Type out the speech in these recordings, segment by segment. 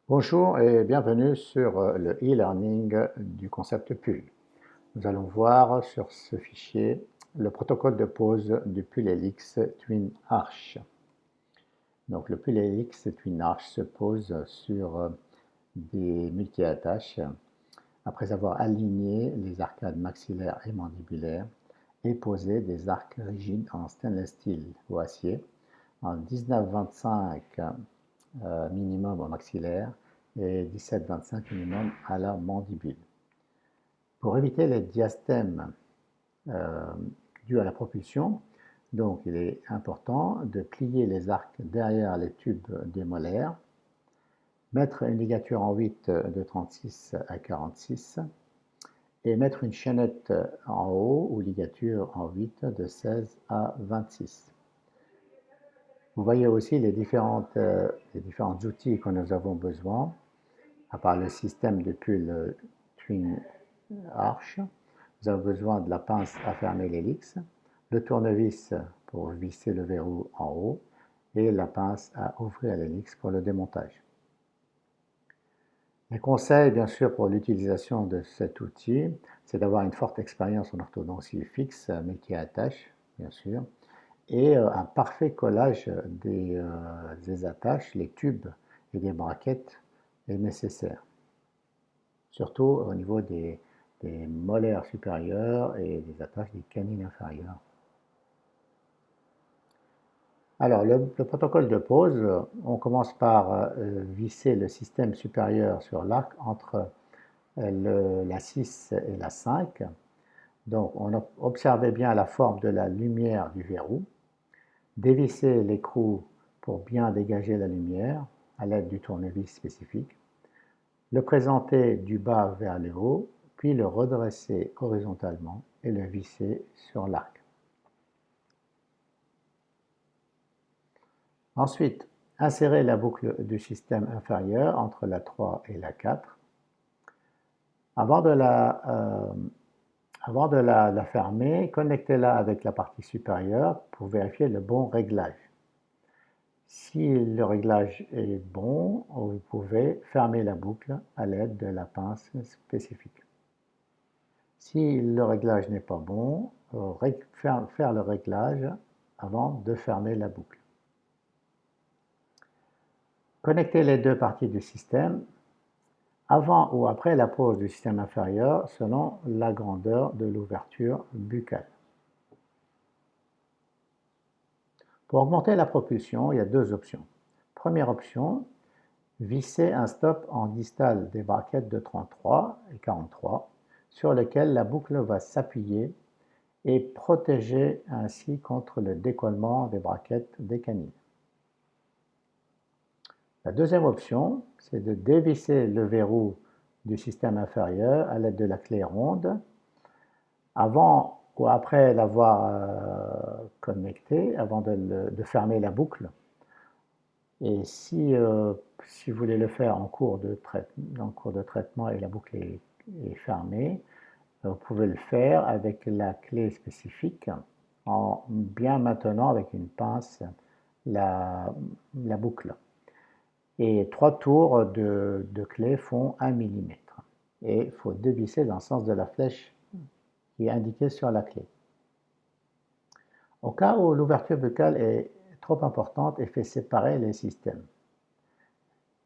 Bonjour et bienvenue sur le e-learning du concept PUL. Nous allons voir sur ce fichier le protocole de pose du PUL Helix Twin Arch. Donc le PUL Helix Twin Arch se pose sur des multi-attaches après avoir aligné les arcades maxillaires et mandibulaires et posé des arcs rigides en stainless steel ou acier en 19-25 minimum au maxillaire et 17-25 minimum à la mandibule. Pour éviter les diastèmes dus à la propulsion, donc il est important de plier les arcs derrière les tubes des molaires, mettre une ligature en 8 de 36 à 46 et mettre une chaînette en haut ou ligature en 8 de 16 à 26. Vous voyez aussi les différents outils que nous avons besoin, à part le système de PUL Twin Arch. Nous avons besoin de la pince à fermer l'hélice, le tournevis pour visser le verrou en haut et la pince à ouvrir l'hélice pour le démontage. Les conseils, bien sûr, pour l'utilisation de cet outil, c'est d'avoir une forte expérience en orthodontie fixe, mais qui attache, bien sûr, et un parfait collage des attaches, les tubes et des braquettes est nécessaire, surtout au niveau des molaires supérieurs et des attaches des canines inférieures. Alors, le protocole de pose, on commence par visser le système supérieur sur l'arc entre la 6 et la 5. Donc, on observait bien la forme de la lumière du verrou. Dévisser l'écrou pour bien dégager la lumière à l'aide du tournevis spécifique. Le présenter du bas vers le haut, puis le redresser horizontalement et le visser sur l'arc. Ensuite, insérer la boucle du système inférieur entre la 3 et la 4. Avant de la fermer, connectez-la avec la partie supérieure pour vérifier le bon réglage. Si le réglage est bon, vous pouvez fermer la boucle à l'aide de la pince spécifique. Si le réglage n'est pas bon, faire le réglage avant de fermer la boucle. Connectez les deux parties du système avant ou après la pose du système inférieur selon la grandeur de l'ouverture buccale. Pour augmenter la propulsion, il y a deux options. Première option, visser un stop en distal des braquettes de 33 et 43 sur lequel la boucle va s'appuyer et protéger ainsi contre le décollement des braquettes des canines. La deuxième option, c'est de dévisser le verrou du système inférieur à l'aide de la clé ronde avant ou après l'avoir connecté, avant de fermer la boucle. Et si vous voulez le faire en cours de traitement et la boucle est fermée, vous pouvez le faire avec la clé spécifique en bien maintenant avec une pince la boucle. Et 3 tours de clé font 1 mm. Et il faut dévisser dans le sens de la flèche qui est indiquée sur la clé. Au cas où l'ouverture buccale est trop importante et fait séparer les systèmes,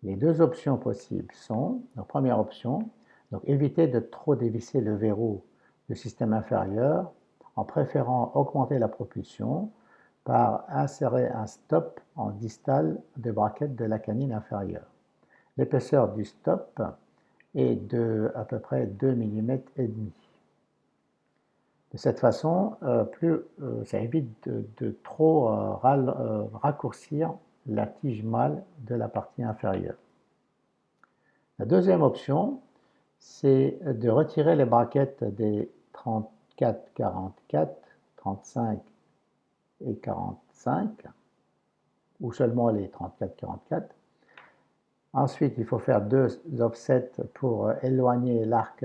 les deux options possibles sont, la première option, donc éviter de trop dévisser le verrou du système inférieur en préférant augmenter la propulsion par insérer un stop en distal des braquettes de la canine inférieure. L'épaisseur du stop est de à peu près 2 mm et demi. De cette façon, ça évite de trop raccourcir la tige mâle de la partie inférieure. La deuxième option, c'est de retirer les braquettes des 34-44, 35 et 45, ou seulement les 34-44. Ensuite, il faut faire 2 offsets pour éloigner l'arc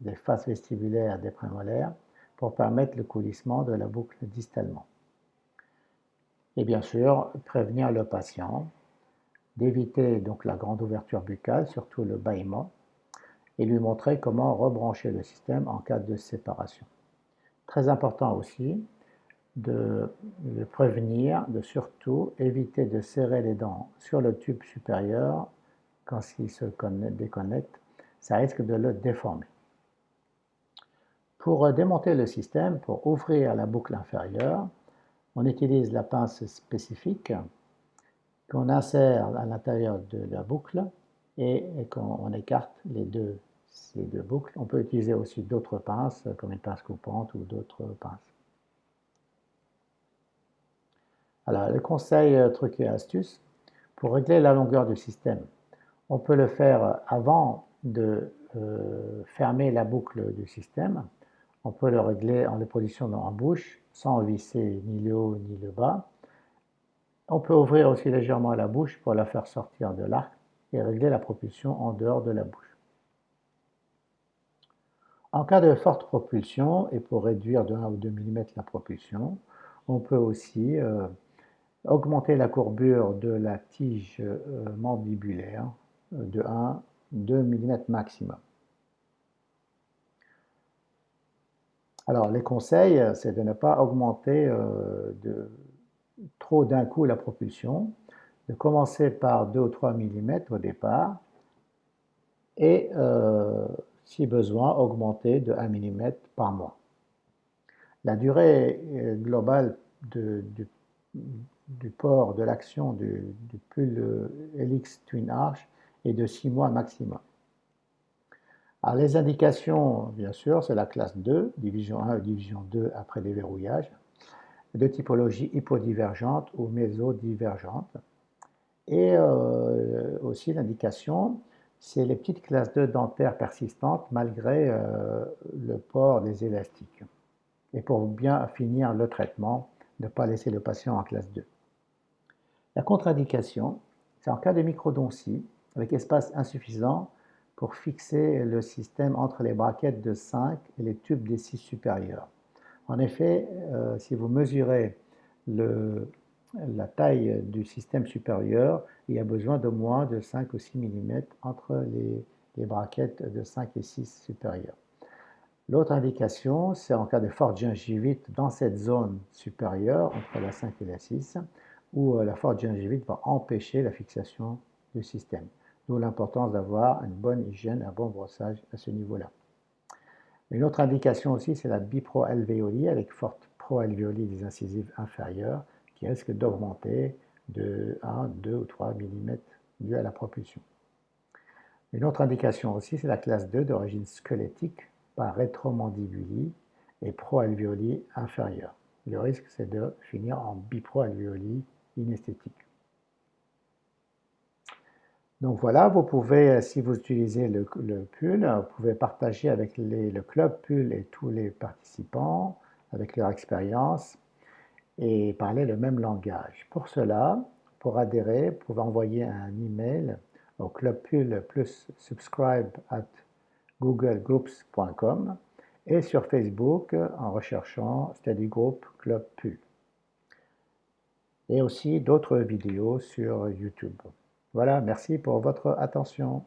des faces vestibulaires des prémolaires pour permettre le coulissement de la boucle distalement. Et bien sûr, prévenir le patient d'éviter donc la grande ouverture buccale, surtout le bâillement, et lui montrer comment rebrancher le système en cas de séparation. Très important aussi de le prévenir de surtout éviter de serrer les dents sur le tube supérieur quand il se déconnecte, ça risque de le déformer. Pour démonter le système, pour ouvrir la boucle inférieure, on utilise la pince spécifique qu'on insère à l'intérieur de la boucle et qu'on écarte ces deux boucles. On peut utiliser aussi d'autres pinces, comme une pince coupante ou d'autres pinces. Alors, le conseil, truc et astuce, pour régler la longueur du système, on peut le faire avant de fermer la boucle du système. On peut le régler en le positionnant en bouche, sans visser ni le haut ni le bas. On peut ouvrir aussi légèrement la bouche pour la faire sortir de l'arc et régler la propulsion en dehors de la bouche. En cas de forte propulsion, et pour réduire de 1 ou 2 mm la propulsion, on peut aussi augmenter la courbure de la tige mandibulaire de 1-2 mm maximum. Alors, les conseils, c'est de ne pas augmenter trop d'un coup la propulsion, de commencer par 2 ou 3 mm au départ, et si besoin, augmenter de 1 mm par mois. La durée globale du port de l'action du pull Helix Twin Arch est de 6 mois maximum. Alors, les indications, bien sûr, c'est la classe 2, division 1 et division 2 après déverrouillage, de typologie hypodivergente ou mésodivergente. Et aussi l'indication, c'est les petites classes 2 dentaires persistantes malgré le port des élastiques. Et pour bien finir le traitement, ne pas laisser le patient en classe 2. La contre-indication, c'est en cas de microdontie, avec espace insuffisant pour fixer le système entre les braquettes de 5 et les tubes des 6 supérieurs. En effet, si vous mesurez la taille du système supérieur, il y a besoin de moins de 5 ou 6 mm entre les braquettes de 5 et 6 supérieures. L'autre indication, c'est en cas de forte gingivite dans cette zone supérieure, entre la 5 et la 6, où la forte gingivite va empêcher la fixation du système. D'où l'importance d'avoir une bonne hygiène, un bon brossage à ce niveau-là. Une autre indication aussi, c'est la biproalvéolie avec forte proalvéolie des incisives inférieures qui risque d'augmenter de 1, 2 ou 3 mm dû à la propulsion. Une autre indication aussi, c'est la classe 2 d'origine squelettique par rétromandibulie et proalvéolie inférieure. Le risque, c'est de finir en biproalvéolie inesthétique. Donc voilà, vous pouvez, si vous utilisez le pull, vous pouvez partager avec le club pull et tous les participants, avec leur expérience, et parler le même langage. Pour cela, pour adhérer, vous pouvez envoyer un email au club pull plus subscribe@googlegroups.com et sur Facebook en recherchant Study Group Club Pull. Et aussi d'autres vidéos sur YouTube. Voilà, merci pour votre attention.